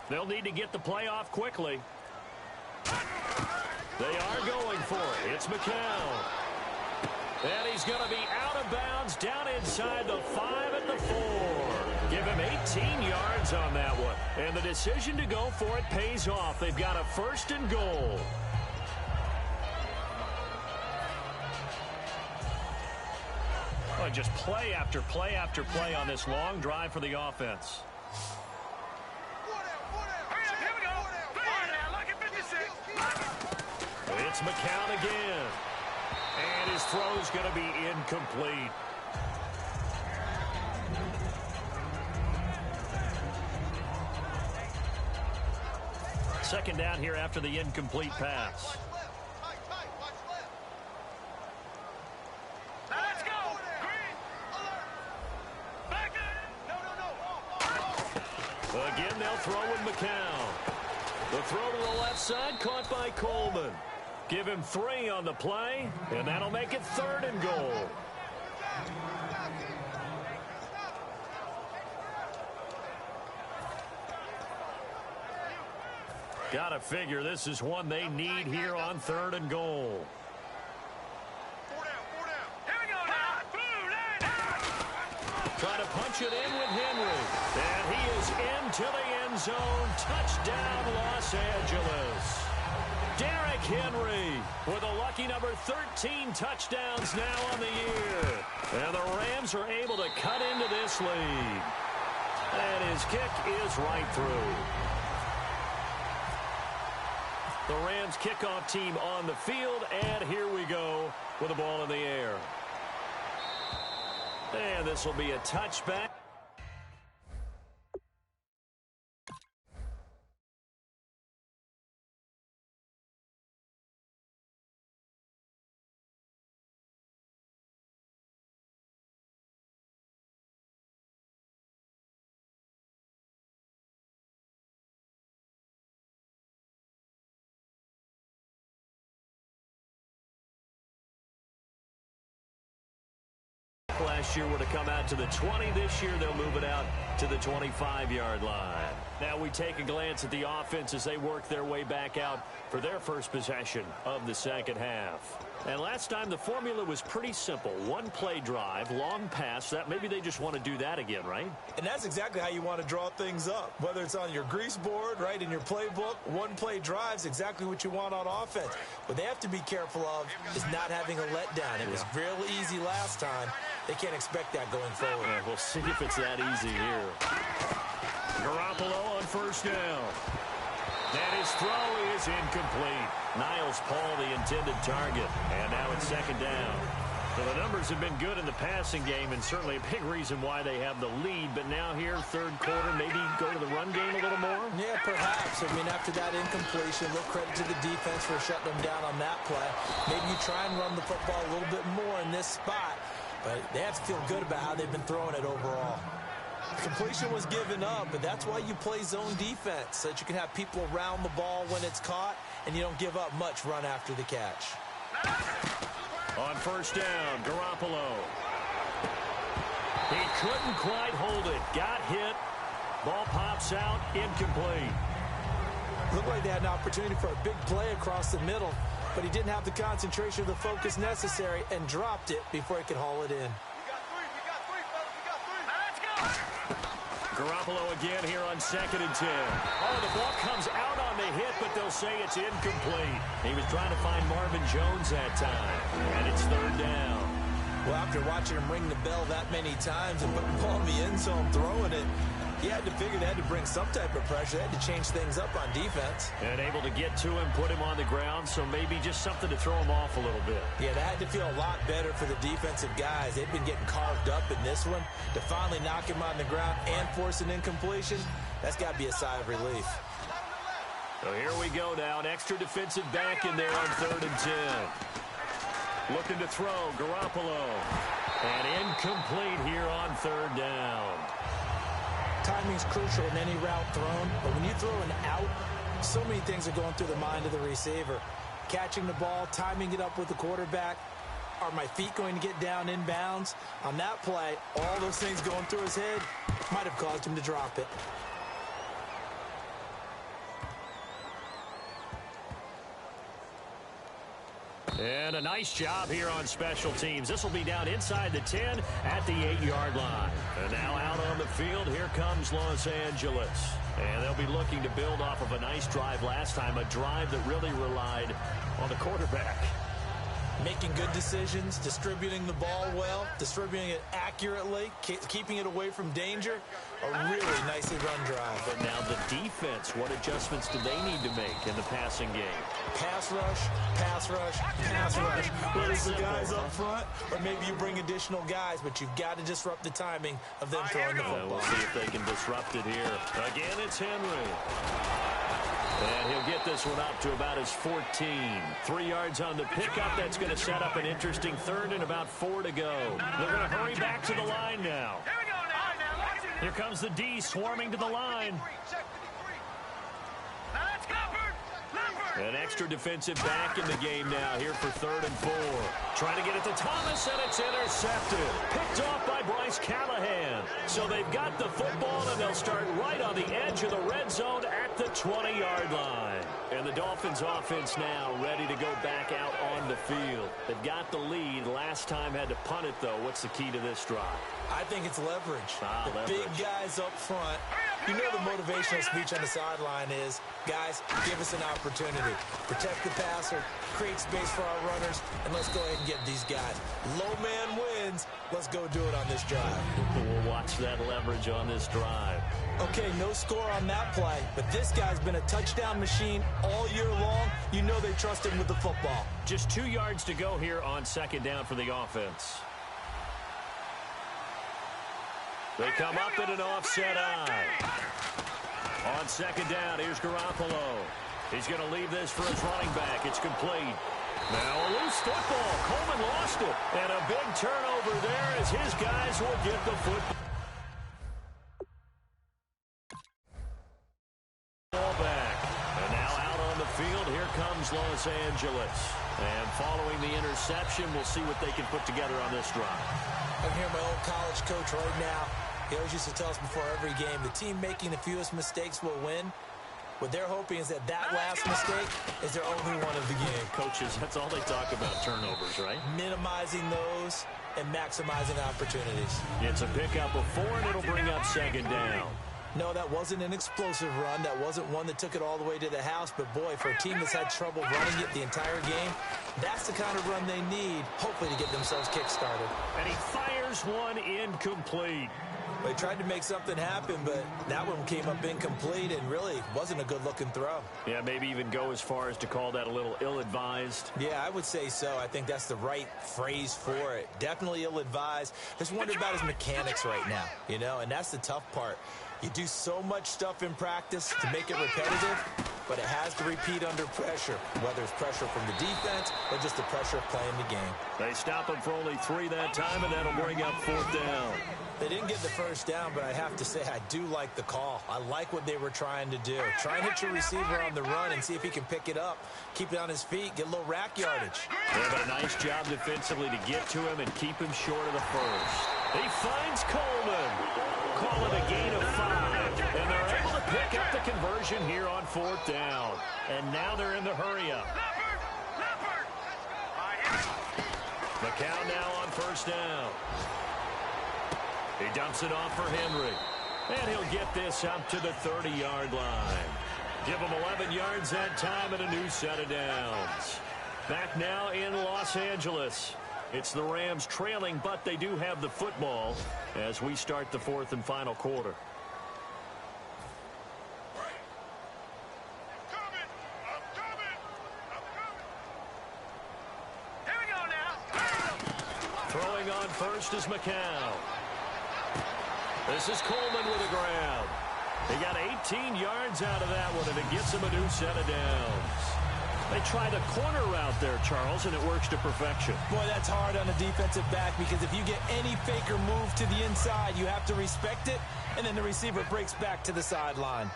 They'll need to get the play off quickly. They are going for it. It's McCown. And he's going to be out of bounds down inside the 5 and the 4. Give him 18 yards on that one. And the decision to go for it pays off. They've got a 1st and goal. Oh, just play after play after play on this long drive for the offense. Hurry up, here we go. All right, now look at 56. It's McCown again. And his throw's going to be incomplete. Second down here after the incomplete pass. Now let's go. Green. Back in. Again, they'll throw in McCown. The throw to the left side caught by Coleman. Give him 3 on the play, and that'll make it 3rd and goal. Gotta figure this is one they need here on 3rd and goal. 4 down, 4 down. Here we go now. Boom, Try to punch it in with Henry. And he is into the end zone. Touchdown, Los Angeles. Derrick Henry with a lucky number 13 touchdowns now on the year. And the Rams are able to cut into this lead. And his kick is right through. The Rams kickoff team on the field, and here we go with the ball in the air. And this will be a touchback. last year were to come out to the 20. This year they'll move it out to the 25-yard line. Now we take a glance at the offense as they work their way back out for their first possession of the second half. And last time the formula was pretty simple. One play drive, long pass. That maybe they just want to do that again, right? And that's exactly how you want to draw things up. Whether it's on your grease board, right, in your playbook, one play drive is exactly what you want on offense. What they have to be careful of is not having a letdown. It was real easy last time. They can't expect that going forward. Yeah, we'll see if it's that easy here. Garoppolo on first down. And his throw is incomplete. Niles Paul, the intended target. And now it's second down. So the numbers have been good in the passing game, and certainly a big reason why they have the lead. But now here, third quarter, maybe go to the run game a little more? Yeah, perhaps. I mean, after that incompletion, little credit to the defense for shutting them down on that play. Maybe you try and run the football a little bit more in this spot. But they have to feel good about how they've been throwing it overall. Completion was given up, but that's why you play zone defense, so that you can have people around the ball when it's caught, and you don't give up much run after the catch. On first down, Garoppolo. He couldn't quite hold it. Got hit. Ball pops out, incomplete. Looked like they had an opportunity for a big play across the middle, but he didn't have the concentration or the focus necessary and dropped it before he could haul it in. Garoppolo again here on 2nd and 10. Oh, the ball comes out on the hit, but they'll say it's incomplete. He was trying to find Marvin Jones that time, and it's third down. Well, after watching him ring the bell that many times and putting the ball in the end zone throwing it, he had to figure they had to bring some type of pressure. They had to change things up on defense. And able to get to him, put him on the ground, so maybe just something to throw him off a little bit. Yeah, that had to feel a lot better for the defensive guys. They've been getting carved up in this one. To finally knock him on the ground and force an incompletion, that's got to be a sigh of relief. So here we go now. An extra defensive back in there on 3rd and 10. Looking to throw, Garoppolo. And incomplete here on 3rd down. Timing's crucial in any route thrown, but when you throw an out, so many things are going through the mind of the receiver. Catching the ball, timing it up with the quarterback. Are my feet going to get down in bounds? On that play, all those things going through his head might have caused him to drop it. And a nice job here on special teams. This will be down inside the 10 at the 8-yard line. And now out on the field, here comes Los Angeles. And they'll be looking to build off of a nice drive last time, a drive that really relied on the quarterback. Making good decisions, distributing the ball well, distributing it accurately, keeping it away from danger. A really nicely run drive. But now the defense, what adjustments do they need to make in the passing game? Pass rush, pass rush, pass rush. Whether it's the guys up front, or maybe you bring additional guys, but you've got to disrupt the timing of them throwing the football. We'll see if they can disrupt it here. Again, it's Henry. And he'll get this one up to about his 14. 3 yards on the pickup. That's going to set up an interesting 3rd and about 4 to go. They're going to hurry back to the line now. Here comes the D swarming to the line. An extra defensive back in the game now here for 3rd and 4. Trying to get it to Thomas, and it's intercepted. Picked off by Bryce Callahan. So they've got the football, and they'll start right on the edge of the red zone at the 20-yard line. And the Dolphins offense now ready to go back out on the field. They've got the lead. Last time had to punt it, though. What's the key to this drive? I think it's leverage. Leverage. Big guys up front. You know the motivational speech on the sideline is, guys, give us an opportunity. Protect the passer, create space for our runners, and let's go ahead and get these guys. Low man wins. Let's go do it on this drive. We'll watch that leverage on this drive. Okay, no score on that play, but this guy's been a touchdown machine all year long. You know they trust him with the football. Just 2 yards to go here on 2nd down for the offense. They come up in an offset eye. On 2nd down, here's Garoppolo. He's going to leave this for his running back. It's complete. Now a loose football. Coleman lost it. And a big turnover there as his guys will get the football back. And now out on the field, here comes Los Los Angeles. And following the interception, we'll see what they can put together on this drive. I'm hearing my old college coach right now. He always used to tell us before every game, the team making the fewest mistakes will win. What they're hoping is that last mistake is their only one of the game. Coaches, that's all they talk about, turnovers, right? Minimizing those and maximizing opportunities. It's a pickup of 4, and it'll bring up second down. No, that wasn't an explosive run. That wasn't one that took it all the way to the house. But, boy, for a team that's had trouble running it the entire game, that's the kind of run they need, hopefully, to get themselves kick-started. And he fires one incomplete. They tried to make something happen, but that one came up incomplete and really wasn't a good-looking throw. Yeah, maybe even go as far as to call that a little ill-advised. Yeah, I would say so. I think that's the right phrase for it. Definitely ill-advised. Just wonder about his mechanics right now, you know, and that's the tough part. You do so much stuff in practice to make it repetitive, but it has to repeat under pressure, whether it's pressure from the defense or just the pressure of playing the game. They stop him for only 3 that time, and that'll bring up 4th down. They didn't get the first down, but I have to say I do like the call. I like what they were trying to do. Try and hit your receiver on the run and see if he can pick it up, keep it on his feet, get a little rack yardage. They have a nice job defensively to get to him and keep him short of the first. He finds Coleman. Call it a gain of 5. And they're able to pick up the conversion here on 4th down. And now they're in the hurry-up. McCown now on 1st down. He dumps it off for Henry. And he'll get this up to the 30-yard line. Give him 11 yards that time and a new set of downs. Back now in Los Angeles. It's the Rams trailing, but they do have the football as we start the 4th and final quarter. Here we go now. Throwing on first is McCown. This is Coleman with a grab. He got 18 yards out of that one, and it gets him a new set of downs. They try the corner route there, Charles, and it works to perfection. Boy, that's hard on a defensive back because if you get any fake or move to the inside, you have to respect it, and then the receiver breaks back to the sideline.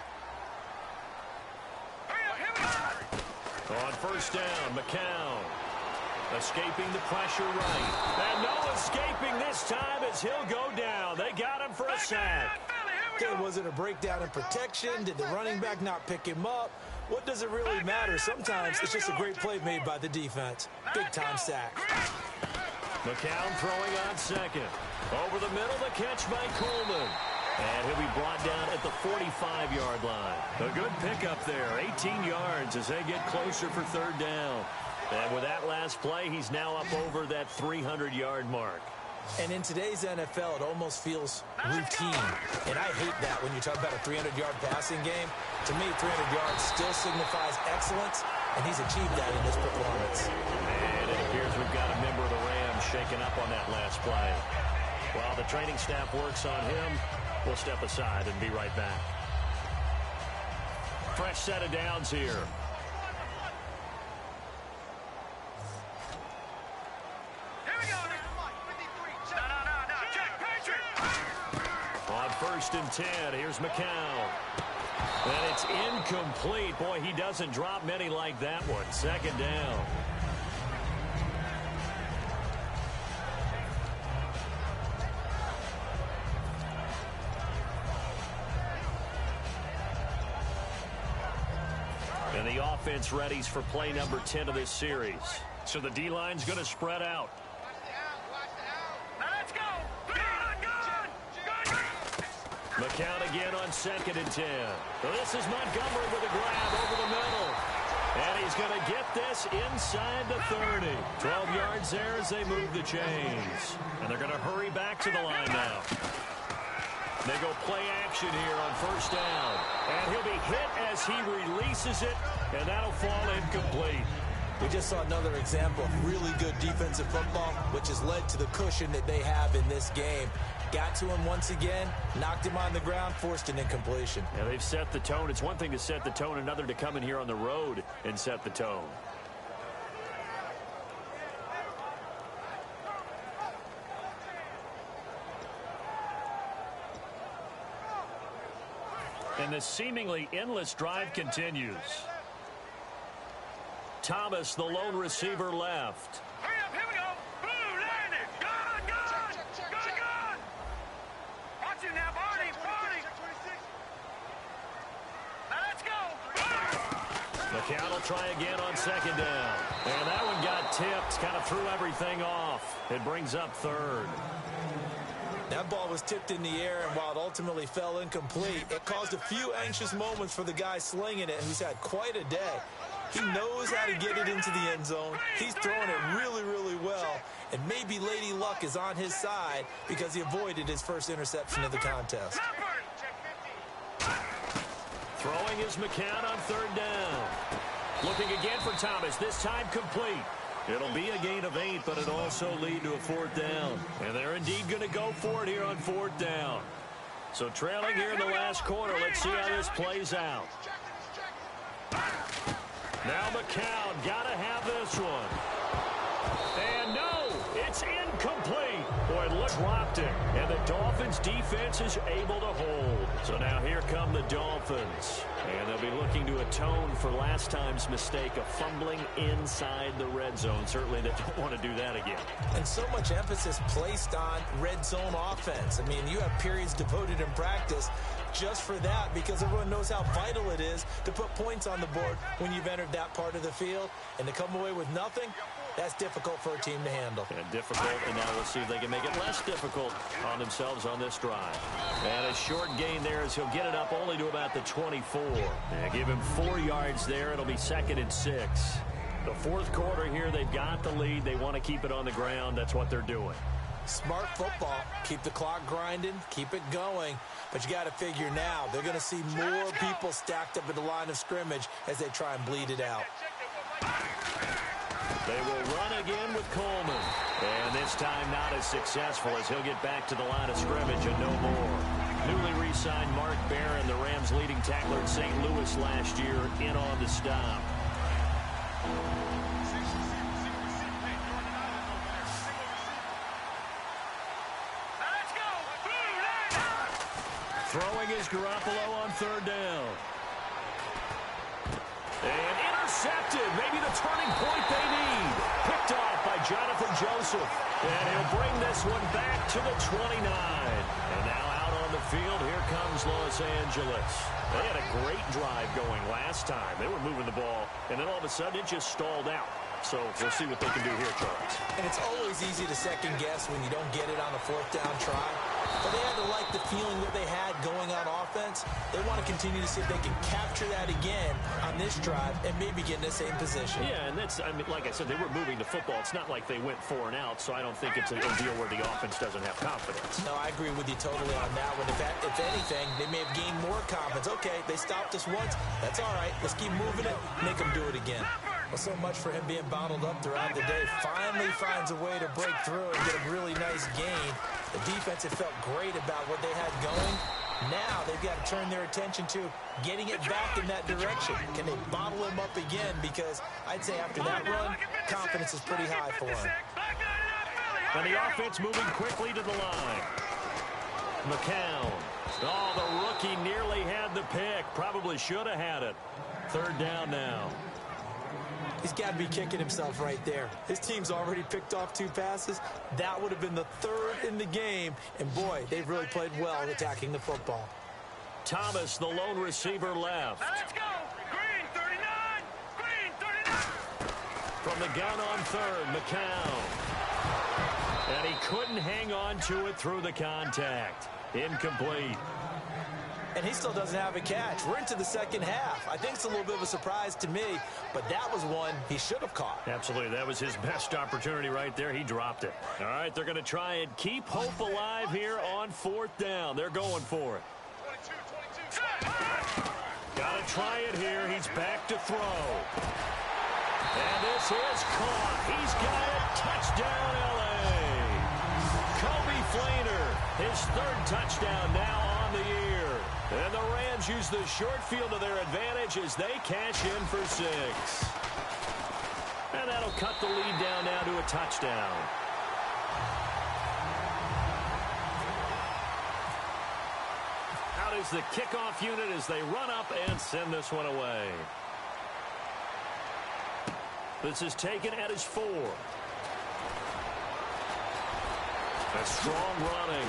On 1st down, McCown. Escaping the pressure right. And no escaping this time as he'll go down. They got him for a sack. Okay, was it a breakdown in protection? Did the running back not pick him up? What does it really matter? Sometimes it's just a great play made by the defense. Big-time sack. McCown throwing on 2nd. Over the middle, the catch by Coleman. And he'll be brought down at the 45-yard line. A good pickup there, 18 yards as they get closer for 3rd down. And with that last play, he's now up over that 300-yard mark. And in today's NFL, it almost feels routine. And I hate that when you talk about a 300-yard passing game. To me, 300 yards still signifies excellence, and he's achieved that in this performance. And it appears we've got a member of the Rams shaking up on that last play. While the training staff works on him, we'll step aside and be right back. Fresh set of downs here. On 1st and 10, here's McCown. And it's incomplete. Boy, he doesn't drop many like that one. 2nd down. And the offense readies for play number 10 of this series. So the D-line's going to spread out. McCown again on 2nd and 10. This is Montgomery with a grab over the middle. And he's going to get this inside the 30. 12 yards there as they move the chains. And they're going to hurry back to the line now. They go play action here on 1st down. And he'll be hit as he releases it, and that'll fall incomplete. We just saw another example of really good defensive football, which has led to the cushion that they have in this game. Got to him once again, knocked him on the ground, forced an incompletion. Yeah, they've set the tone. It's one thing to set the tone, another to come in here on the road and set the tone. And the seemingly endless drive continues. Thomas, the lone receiver, left. Hurry up, here we go. Boom, landed. Gone. Gone. Watch it now, Barney. Now let's go. McCown will try again on second down. And that one got tipped, kind of threw everything off. It brings up third. That ball was tipped in the air, and while it ultimately fell incomplete, it caused a few anxious moments for the guy slinging it, who's had quite a day. He knows how to get it into the end zone. He's throwing it really, really well, and maybe Lady Luck is on his side because he avoided his first interception of the contest. Throwing is McCown on third down. Looking again for Thomas, this time complete. It'll be a gain of 8, but it'll also lead to a fourth down. And they're indeed going to go for it here on fourth down. So trailing here in the last quarter, let's see how this plays out. Now McCown, got to have this one. And no, it's incomplete. Boy, look, dropped it. And the Dolphins defense is able to hold. So now here come the Dolphins. And they'll be looking to atone for last time's mistake of fumbling inside the red zone. Certainly they don't want to do that again. And so much emphasis placed on red zone offense. I mean, you have periods devoted in practice just for that because everyone knows how vital it is to put points on the board when you've entered that part of the field. And to come away with nothing, that's difficult for a team to handle. And difficult, and now we'll see if they can make it less difficult on themselves on this drive. And a short gain there as he'll get it up only to about the 24. And give him 4 yards there. It'll be 2nd and 6. The fourth quarter here, they've got the lead. They want to keep it on the ground. That's what they're doing. Smart football. Keep the clock grinding. Keep it going. But you got to figure now they're going to see more people stacked up at the line of scrimmage as they try and bleed it out. They will run again with Coleman. And this time not as successful as he'll get back to the line of scrimmage and no more. Newly re-signed Mark Barron, the Rams' leading tackler in St. Louis last year, in on the stop. Throwing is Garoppolo on third down. And intercepted. Maybe the turning point they need. Picked off by Jonathan Joseph. And he'll bring this one back to the 29. And now out on the field, here comes Los Angeles. They had a great drive going last time. They were moving the ball, and then all of a sudden it just stalled out. So we'll see what they can do here, Charles. And it's always easy to second guess when you don't get it on a fourth down try. But they had to like the feeling that they had going on offense. They want to continue to see if they can capture that again on this drive and maybe get in the same position. Yeah, and that's, I mean, like I said, they were moving the football. It's not like they went 4 and out, so I don't think it's a deal where the offense doesn't have confidence. No, I agree with you totally on that one. If anything, they may have gained more confidence. Okay, they stopped us once. That's all right. Let's keep moving it. Make them do it again. Well, so much for him being bottled up throughout the day. Finally finds a way to break through and get a really nice gain. The defense had felt great about what they had going. Now they've got to turn their attention to getting it back in that direction. Can they bottle him up again? Because I'd say after that run, confidence is pretty high for him. And the offense moving quickly to the line. McCown. Oh, the rookie nearly had the pick. Probably should have had it. Third down now. He's got to be kicking himself right there. His team's already picked off 2 passes. That would have been the 3rd in the game. And, boy, they've really played well attacking the football. Thomas, the lone receiver, left. Let's go. Green 39. Green 39. From the gun on third, McCown. And he couldn't hang on to it through the contact. Incomplete. And he still doesn't have a catch. We're into the second half. I think it's a little bit of a surprise to me, but that was one he should have caught. Absolutely. That was his best opportunity right there. He dropped it. All right, they're going to try and keep hope alive here on fourth down. They're going for it. 22. Got to try it here. He's back to throw. And this is caught. He's got it. Touchdown, L.A. Kobe Fleener, his 3rd touchdown now on the year. And the Rams use the short field to their advantage as they cash in for 6. And that'll cut the lead down now to a touchdown. Out is the kickoff unit as they run up and send this one away. This is taken at his 4. A strong running.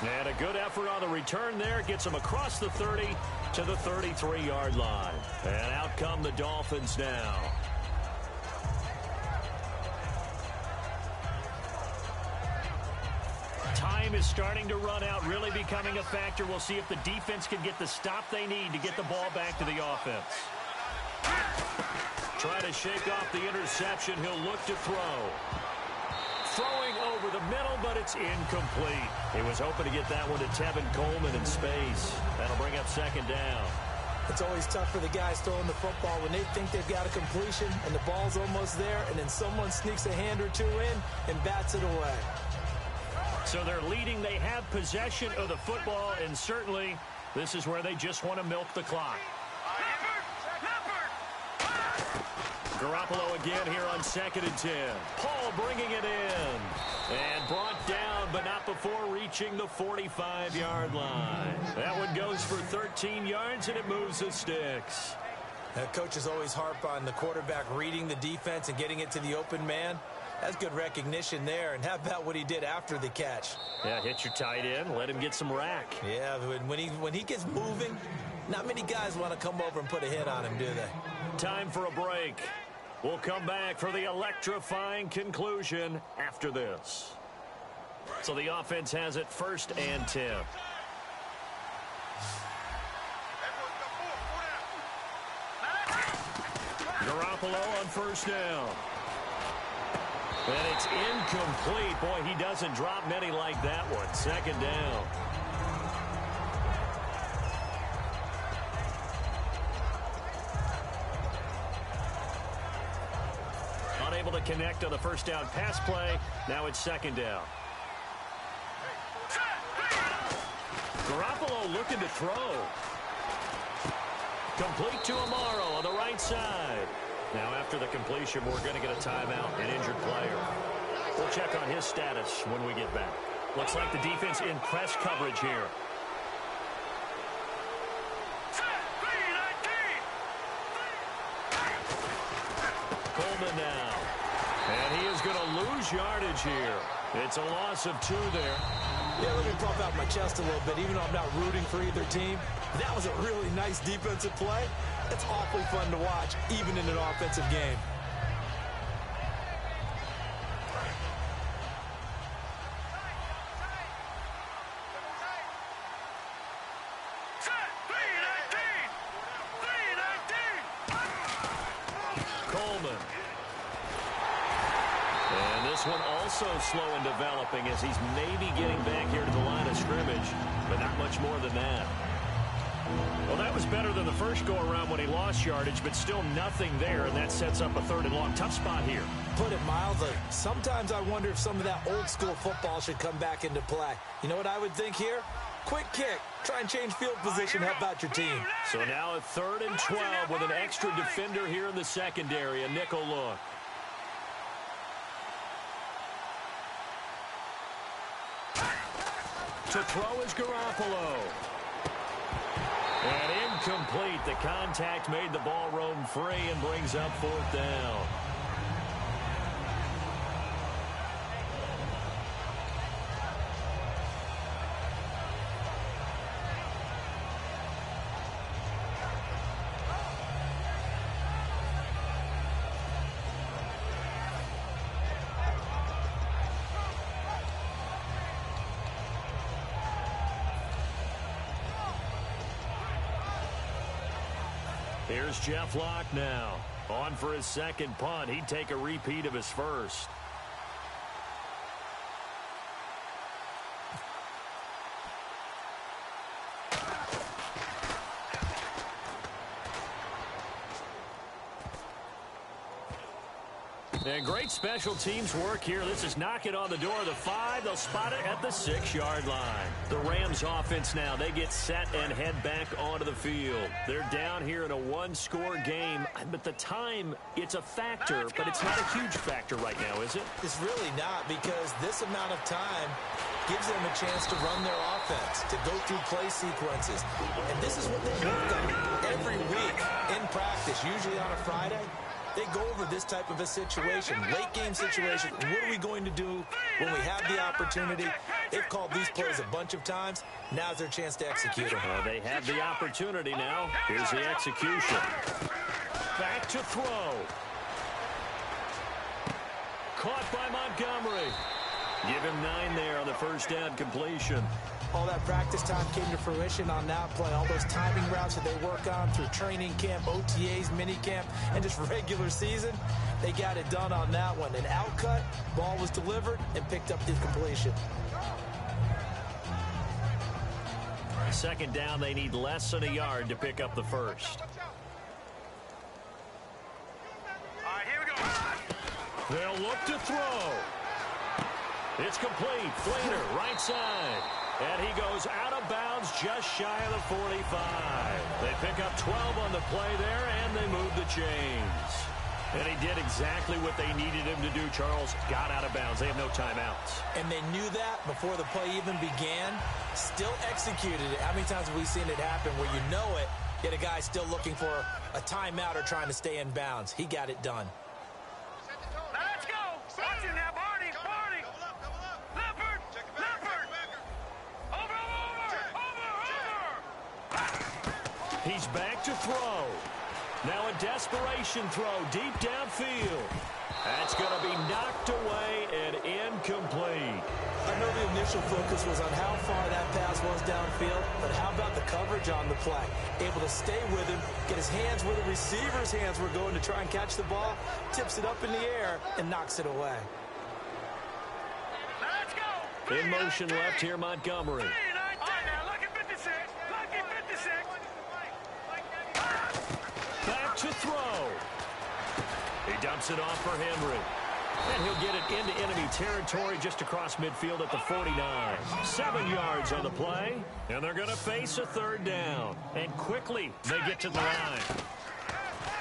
And a good effort on the return there. Gets him across the 30 to the 33-yard line. And out come the Dolphins now. Time is starting to run out, really becoming a factor. We'll see if the defense can get the stop they need to get the ball back to the offense. Try to shake off the interception. He'll look to throw. Throwing over the middle, but it's incomplete. He was hoping to get that one to Tevin Coleman in space. That'll bring up second down. It's always tough for the guys throwing the football when they think they've got a completion and the ball's almost there, and then someone sneaks a hand or two in and bats it away. So they're leading. They have possession of the football, and certainly this is where they just want to milk the clock. Garoppolo again here on 2nd and 10. Paul bringing it in. And brought down, but not before reaching the 45-yard line. That one goes for 13 yards, and it moves the sticks. Coaches always harp on the quarterback reading the defense and getting it to the open man. That's good recognition there. And how about what he did after the catch? Yeah, hit your tight end, let him get some rack. Yeah, when he gets moving, not many guys want to come over and put a hit on him, do they? Time for a break. We'll come back for the electrifying conclusion after this. So the offense has it 1st and 10. Garoppolo on 1st down. And it's incomplete. Boy, he doesn't drop many like that one. 2nd down. Unable to connect on the 1st down pass play. Now it's 2nd down. Garoppolo looking to throw. Complete to Amaro on the right side. Now after the completion, we're going to get a timeout, an injured player. We'll check on his status when we get back. Looks like the defense in press coverage here. Coleman now. And he is going to lose yardage here. It's a loss of 2 there. Yeah, let me pump out my chest a little bit, even though I'm not rooting for either team. That was a really nice defensive play. It's awfully fun to watch, even in an offensive game. Coleman. And this one also slow in developing as he's maybe getting back here to the line of scrimmage, but not much more than that. Well, that was better than the first go-around when he lost yardage, but still nothing there, and that sets up a 3rd and long. Tough spot here. Put it mildly. Sometimes I wonder if some of that old-school football should come back into play. You know what I would think here? Quick kick. Try and change field position. Help out your team. So now a 3rd and 12 with an extra defender here in the secondary. A nickel look. To throw is Garoppolo. And incomplete. The contact made the ball roam free and brings up 4th down. Here's Jeff Locke now. On for his 2nd punt. He'd take a repeat of his first. And great special teams work here. This is knocking on the door of the 5. They'll spot it at the 6-yard line. The Rams offense now, they get set and head back onto the field. They're down here in a 1-score game, but the time, it's a factor, but it's not a huge factor right now, is it? It's really not, because this amount of time gives them a chance to run their offense, to go through play sequences. And this is what they work on every week in practice, usually on a Friday. They go over this type of a situation, late game situation. What are we going to do when we have the opportunity? They've called these plays a bunch of times. Now's their chance to execute them. They have the opportunity now. Here's the execution. Back to throw. Caught by Montgomery. Give him 9 there on the first down completion. All that practice time came to fruition on that play. All those timing routes that they work on through training camp, OTAs, minicamp, and just regular season, they got it done on that one. An outcut, ball was delivered, and picked up the completion. Second down, they need less than a yard to pick up the first. All right, here we go. They'll look to throw. It's complete. Flater, right side. And he goes out of bounds just shy of the 45. They pick up 12 on the play there, and they move the chains. And he did exactly what they needed him to do, Charles. Got out of bounds. They have no timeouts. And they knew that before the play even began. Still executed it. How many times have we seen it happen where you know it, yet a guy still looking for a timeout or trying to stay in bounds? He got it done. Now let's go. Watch him now, Barney. Barney. Leopard. Leopard. Over. He's back to throw. Now a desperation throw deep downfield. That's going to be knocked away and incomplete. I know the initial focus was on how far that pass was downfield, but how about the coverage on the play? Able to stay with him, get his hands where the receiver's hands were going to try and catch the ball, tips it up in the air, and knocks it away. Let's go. In motion left here, Montgomery. All right, now look at 56. Look at 56. Back to throw. He dumps it off for Henry. And he'll get it into enemy territory just across midfield at the 49. 7 yards on the play. And they're going to face a third down. And quickly, they get to the line.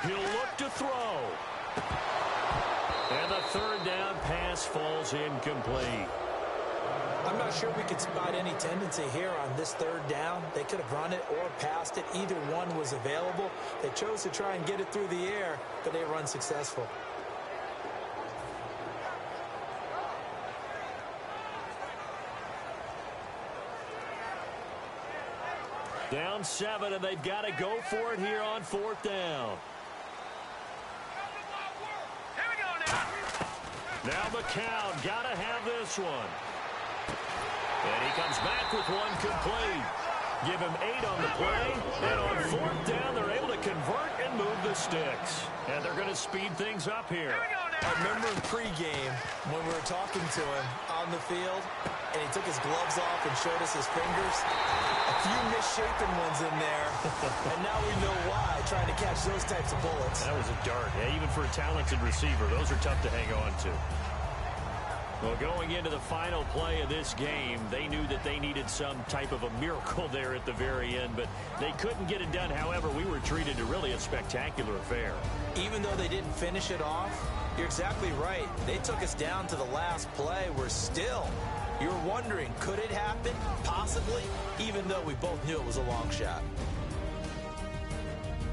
He'll look to throw. And the third down pass falls incomplete. I'm not sure we could spot any tendency here on this third down. They could have run it or passed it. Either one was available. They chose to try and get it through the air, but they were unsuccessful. Down 7, and they've got to go for it here on fourth down. Here we go now. Now McCown got to have this one. And he comes back with one complete. Give him 8 on the play. And on fourth down, they're able to convert and move the sticks. And they're going to speed things up here. I remember in pregame when we were talking to him on the field, and he took his gloves off and showed us his fingers. A few misshapen ones in there, and now we know why, trying to catch those types of bullets. That was a dart. Yeah, even for a talented receiver, those are tough to hang on to. Well, going into the final play of this game, they knew that they needed some type of a miracle there at the very end, but they couldn't get it done. However, we were treated to really a spectacular affair. Even though they didn't finish it off, you're exactly right. They took us down to the last play. We're still, you're wondering, could it happen? Possibly, even though we both knew it was a long shot.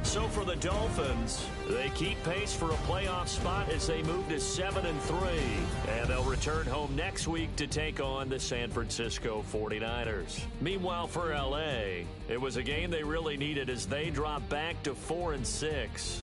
So for the Dolphins, they keep pace for a playoff spot as they move to 7-3. And they'll return home next week to take on the San Francisco 49ers. Meanwhile, for LA, it was a game they really needed as they drop back to 4-6.